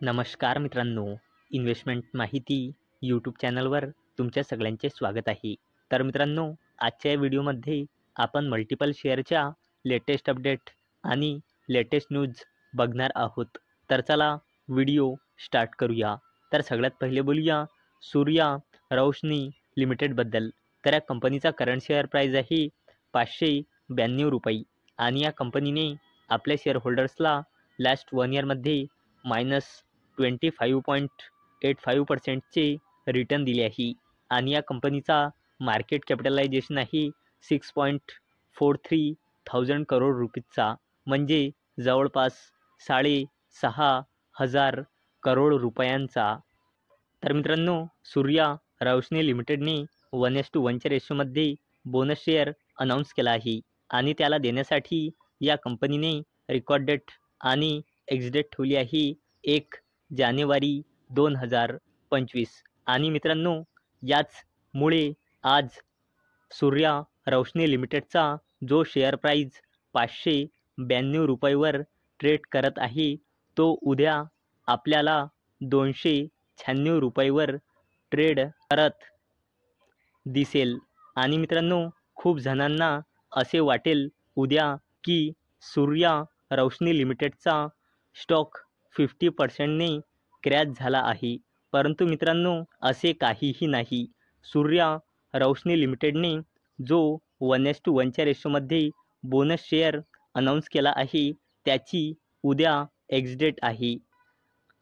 नमस्कार मित्रांनो, इन्व्हेस्टमेंट माहिती यूट्यूब चॅनलवर तुमच्या सगळ्यांचे स्वागत आहे. तर मित्रांनो, आजच्या या व्हिडिओमध्ये आपण मल्टिपल शेअरच्या लेटेस्ट अपडेट आणि लेटेस्ट न्यूज बघणार आहोत. तर चला व्हिडिओ स्टार्ट करूया. तर सगळ्यात पहिले बोलूया सूर्या रोशनी लिमिटेडबद्दल. तर या कंपनीचा करंट शेअर प्राईज आहे ₹592 आणि या कंपनीने आपल्या शेअर होल्डर्सला लास्ट 1 इयरमध्ये -25.85% चे रिटर्न दिले आहे आणि या कंपनीचा मार्केट कॅपिटलायझेशन आहे 6.43 थाउजंड करोड रुपीजचा, म्हणजे जवळपास 6,500 करोड रुपयांचा. तर मित्रांनो, सूर्या रोशनी लिमिटेडने 1:1च्या रेशोमध्ये बोनस शेअर अनाऊन्स केला आहे आणि त्याला देण्यासाठी या कंपनीने रेकॉर्ड डेट आणि एक्स डेट ठेवली आहे 1 जानेवारी 2025. आणि मित्रांनो, याचमुळे आज सूर्या रोशनी लिमिटेडचा जो शेअर प्राईज ₹592 ट्रेड करत आहे, तो उद्या आपल्याला ₹296 ट्रेड करत दिसेल. आणि मित्रांनो, खूप जणांना असे वाटेल उद्या की सूर्या रोशनी लिमिटेडचा स्टॉक 50%ने क्रॅश झाला आहे, परंतु मित्रांनो, असे काहीही नाही. सूर्या रोशनी लिमिटेडने जो 1:1च्या रेशोमध्ये बोनस शेअर अनाऊन्स केला आहे, त्याची उद्या एक्स डेट आहे.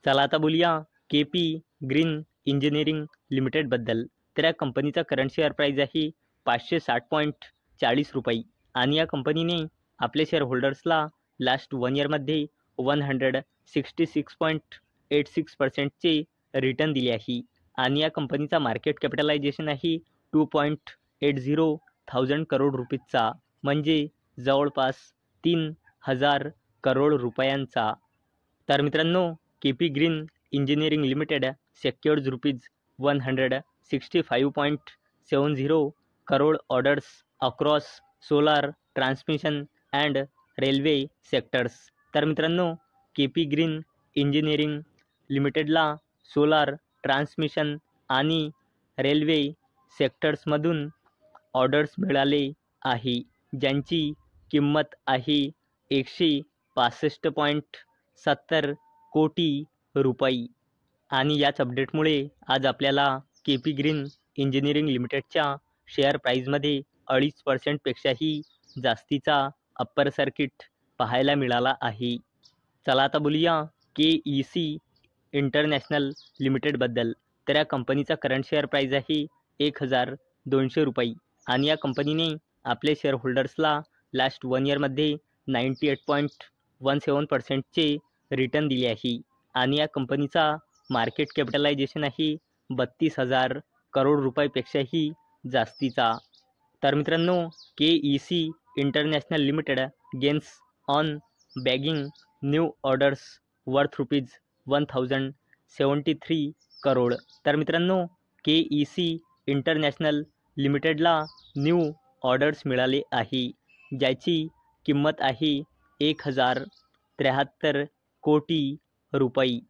चला आता बोलूया KP ग्रीन इंजिनिअरिंग लिमिटेडबद्दल. तर या कंपनीचा करंट शेअर प्राईज आहे ₹560.40 आणि या कंपनीने आपल्या शेअर होल्डर्सला लास्ट 1 इयरमध्ये 166.86% चे रिटर्न दिले आहे आणि या कंपनीचा मार्केट कॅपिटलायझेशन आहे 2.80 थाउजंड करोड रुपीजचा, म्हणजे जवळपास 3,000 करोड रुपयांचा. तर मित्रांनो, KP green engineering limited secures ₹165.70 crore orders across solar, transmission and railway sectors. तर मित्रांनो, KP ग्रीन इंजिनिअरिंग लिमिटेडला सोलार, ट्रान्समिशन आणि रेल्वे सेक्टर्समधून ऑर्डर्स मिळाले आहे, ज्यांची किंमत आहे ₹165.70 कोटी रुपये. आणि याच अपडेटमुळे आज आपल्याला KP ग्रीन इंजिनिअरिंग लिमिटेडच्या शेअर प्राईजमध्ये 2.5% पेक्षाही जास्तीचा अप्पर सर्किट पाहायला मिळाला आहे. चला आता बोलूया KEC इंटरनॅशनल लिमिटेडबद्दल. तर या कंपनीचा करंट शेअर प्राईज आहे ₹1,200 आणि या कंपनीने आपल्या शेअर होल्डर्सला लास्ट 1 इयरमध्ये 98.17% चे रिटर्न दिले आहे आणि या कंपनीचा मार्केट कॅपिटलायझेशन आहे 32,000 करोड रुपयापेक्षाही जास्तीचा. तर मित्रांनो, KEC international limited gains on bagging new orders worth ₹1,073 crore. तर मित्रांनो, KEC इंटरनॅशनल लिमिटेडला न्यू ऑर्डर्स मिळाले आहे, ज्याची किंमत आहे 1,073 कोटी रुपये.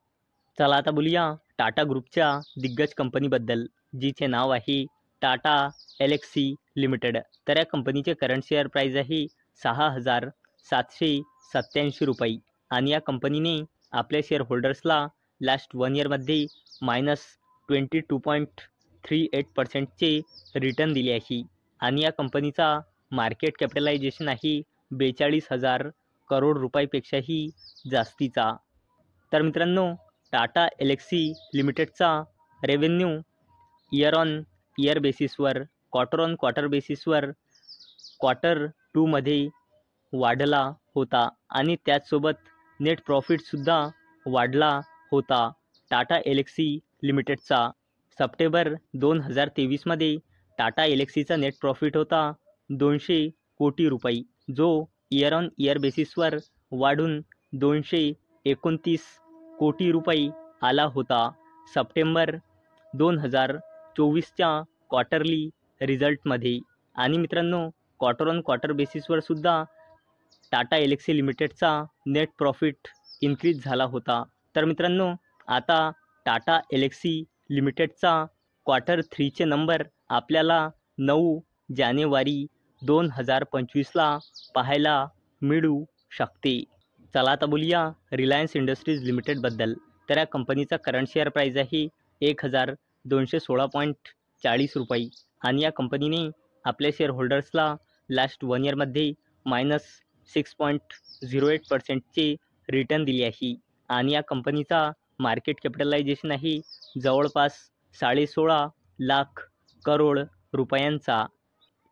चला आता बोलूया टाटा ग्रुपच्या दिग्गज कंपनीबद्दल, जिचे नाव आहे टाटा एल्क्सी लिमिटेड. तर या कंपनीचे करंट शेअर प्राईज आहे ₹6,787 आणि या कंपनीने आपल्या शेअर होल्डर्सला लास्ट 1 इयरमध्ये -22.38% चे रिटर्न दिले आहे आणि या कंपनीचा मार्केट कॅपिटलायझेशन आहे 42,000 करोड रुपयापेक्षाही जास्तीचा. तर मित्रांनो, टाटा एल्क्सी लिमिटेडचा रेव्हेन्यू इयर ऑन इयर बेसिसवर, क्वार्टर ऑन क्वार्टर बेसिसवर Q2मध्ये वाढला होता आणि त्याचसोबत नेट प्रॉफिटसुद्धा वाढला होता. टाटा एल्क्सी लिमिटेडचा सप्टेंबर 2023मध्ये टाटा एल्क्सीचा नेट प्रॉफिट होता 200 कोटी रुपये, जो इयर ऑन इयर बेसिसवर वाढून 229 कोटी रुपये आला होता सप्टेंबर 2024च्या क्वार्टरली रिझल्टमध्ये. आणि मित्रांनो, क्वार्टर ऑन क्वार्टर बेसिसवर सुद्धा टाटा एल्क्सी लिमिटेडचा नेट प्रॉफिट इन्क्रीज झाला होता. तर मित्रांनो, आता टाटा एल्क्सी लिमिटेडचा क्वार्टर 3चे नंबर आपल्याला 9 जानेवारी 2025ला पाहायला मिळू शकते. चला आता बोलूया रिलायन्स इंडस्ट्रीज लिमिटेडबद्दल. तर या कंपनीचा करंट शेअर प्राईज आहे 1216.40 रुपये आणि या कंपनीने आपल्या शेअर होल्डर्सला लास्ट 1 इयरमध्ये -6.08%चे रिटर्न दिले आहे आणि या कंपनीचा मार्केट कॅपिटलायझेशन आहे जवळपास 16.5 लाख करोड रुपयांचा.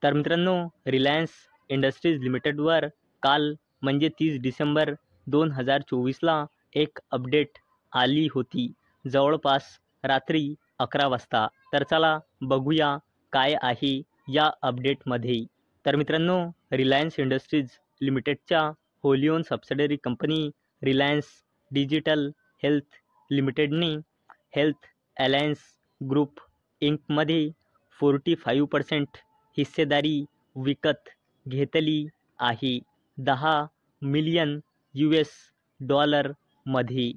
तर मित्रांनो, रिलायन्स इंडस्ट्रीज लिमिटेडवर काल म्हणजे 30 डिसेंबर 2024ला एक अपडेट आली होती जवळपास रात्री 11 वाजता. तर चला बघूया काय आहे या अपडेटमध्ये. तर मित्रांनो, रिलायन्स इंडस्ट्रीज लिमिटेडच्या wholly owned subsidiary company Reliance Digital Health लिमिटेडने हेल्थ अलायन्स ग्रुप इंकमध्ये 45% हिस्सेदारी विकत घेतली आहे $10 मिलियन मध्ये.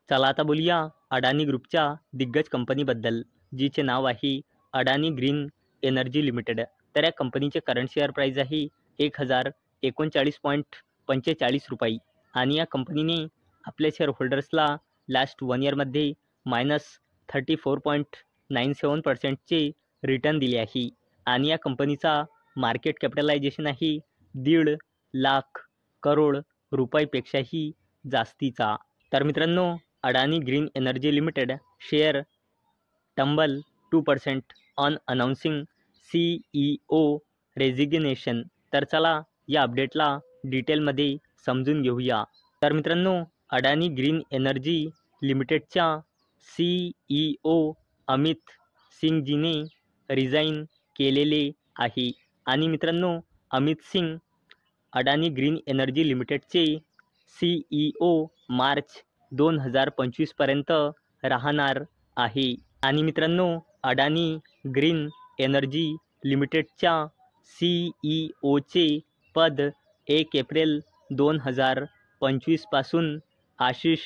चला आता बोलूया अडानी ग्रुपच्या दिग्गज कंपनीबद्दल, जिचे नाव आहे अडानी ग्रीन एनर्जी लिमिटेड. तर या कंपनीचे करंट शेअर प्राईज आहे 1039.45 रुपये आणि या कंपनीने आपल्या शेअर होल्डर्सला लास्ट 1 इयरमध्ये -34.97%चे रिटर्न दिले आहे आणि या कंपनीचा मार्केट कॅपिटलायझेशन आहे 1.5 लाख करोड रुपयापेक्षाही जास्तीचा. तर मित्रांनो, Adani green energy limited share tumble 2% on announcing CEO resignation. तर चला या अपडेटला डिटेलमध्ये समजून घेऊया. तर मित्रांनो, अडानी ग्रीन एनर्जी लिमिटेडच्या CEO अमित सिंगजीने रिझाईन केलेले आहे आणि मित्रांनो, अमित सिंग अडानी ग्रीन एनर्जी लिमिटेडचे CEO मार्च 2025 पर्यंत राहणार आहे आणि मित्रांनो, अडानी ग्रीन एनर्जी लिमिटेडच्या CEOचे पद 1 एप्रिल 2025 पासून आशिष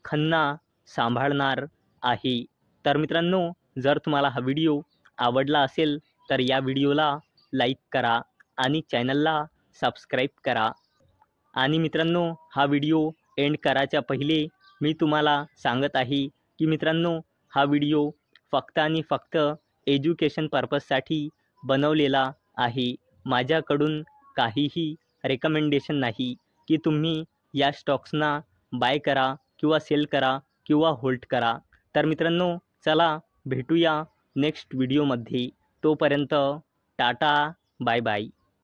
खन्ना सांभाळणार आहे. तर मित्रांनो, जर तुम्हाला हा व्हिडिओ आवडला असेल तर या व्हिडिओला लाईक करा आणि चॅनलला सबस्क्राईब करा. आणि मित्रांनो, हा व्हिडिओ एंड करायच्या पहिले मी तुम्हाला सांगत आहे की मित्रांनो, हा व्हिडिओ फक्त आणि फक्त एज्युकेशन पर्पजसाठी बनवलेला आहे. माझ्याकडून काहीही रेकमेंडेशन नाही की तुम्ही या स्टॉक्सना बाय करा किंवा सेल करा किंवा होल्ड करा. तर मित्रांनो, चला भेटूया नेक्स्ट व्हिडिओमध्ये. तोपर्यंत टाटा, बाय बाय.